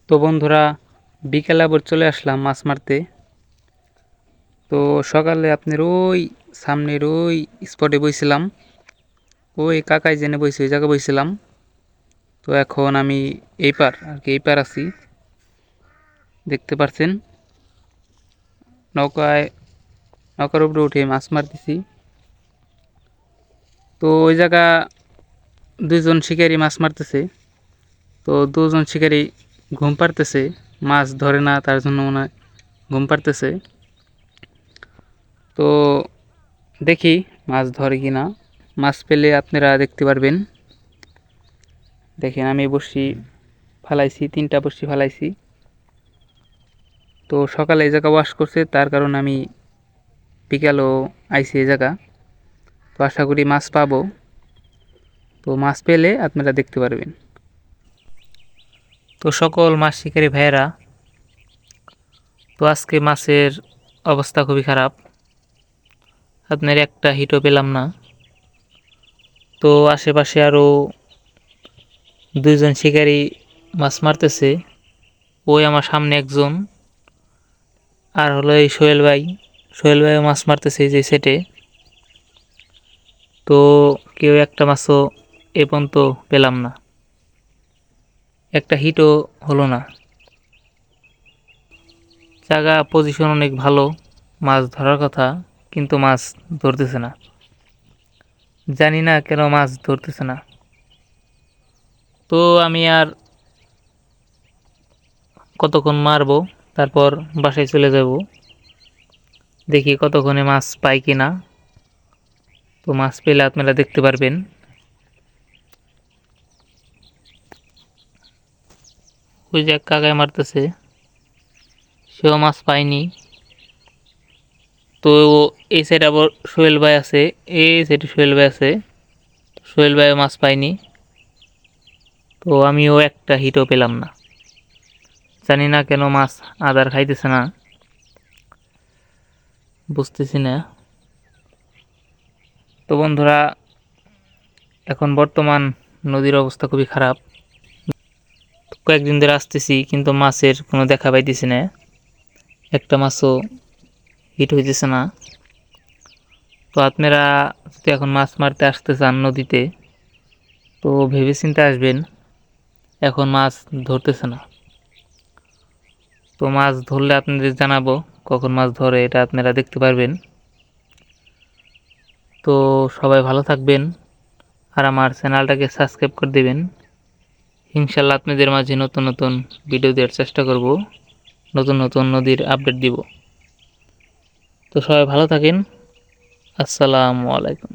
তো বন্ধুরা, বিকেলে আবার চলে আসলাম মাছ মারতে। তো সকালে আপনার ওই সামনের ওই স্পটে বইছিলাম, ওই কাকাই জেনে বইছে ওই জায়গায় বইছিলাম। তো এখন আমি এই পার আর কি এই পার আছি, দেখতে পারছেন। নৌকায় নৌকার উপরে উঠে মাছ মারতেছি। তো ওই জায়গা দুইজন শিকারী মাছ মারতেছে। তো দুজন শিকারী ঘুম পাড়তেছে, মাছ ধরে না তার জন্য মনে হয় ঘুম পাড়তেছে। তো দেখি মাছ ধরে কিনা, মাছ পেলে আপনারা দেখতে পারবেন। দেখেন আমি বড়শি ফালাইছি, 3টা বড়শি ফালাইছি। তো সকালে এই জায়গা ওয়াশ করছে, তার কারণে আমি বিকালও আইছি এই জায়গা। তো আশা করি মাছ পাবো। তো মাছ পেলে আপনারা দেখতে পারবেন। তো সকল মাছ শিকারী ভাইয়েরা, তো আজকে মাছের অবস্থা খুবই খারাপ, আপনার একটা হিটও পেলাম না। তো আশেপাশে আরও দুইজন শিকারী মাছ মারতেছে, ওই আমার সামনে একজন, আর হলো এই সোহেল ভাইও মাছ মারতেছে যে সেটে। তো কেউ একটা মাছও এ পর্যন্ত পেলাম না, একটা হিটও হলো না। জায়গা পজিশন অনেক ভালো, মাছ ধরার কথা, কিন্তু মাছ ধরতেছে না। জানি না কেন মাছ ধরতেছে না। তো আমি আর কতক্ষণ মারবো, তারপর বাসায় চলে যাব। দেখি কতক্ষণে মাছ পাই কিনা। তো মাছ পেলে আপনারা দেখতে পারবেন। ওই যে এক কাকায় মারতেছে, সেও মাছ পায়নি। তো এই সাইডে আবার সোহেল ভাই আছে, এই সাইডে সোহেল ভাই আছে, সোহেল ভাইও মাছ পায়নি। তো আমিও একটা হিটও পেলাম না, জানি না কেন মাছ আদার খাইতেছে না, বুঝতেছি না। তো বন্ধুরা, এখন বর্তমান নদীর অবস্থা খুবই খারাপ। কয়েকদিন ধরে আসতেছি কিন্তু মাছের কোনো দেখা পাইতেছি না, একটা মাছও হিট হইতেছে না। তো আপনারা যদি এখন মাছ মারতে আসতে চান নদীতে, তো ভেবেচিন্তে আসবেন, এখন মাছ ধরতেছে না। তো মাছ ধরলে আপনাদের জানাবো, কখন মাছ ধরে এটা আপনারা দেখতে পারবেন। তো সবাই ভালো থাকবেন, আর আমার চ্যানেলটাকে সাবস্ক্রাইব করে দেবেন। ইনশাল্লাহ আপনাদের মাঝে নতুন নতুন ভিডিও দেওয়ার চেষ্টা করব, নতুন নতুন নদীর আপডেট দিব। তো সবাই ভালো থাকেন। আসসালামু আলাইকুম।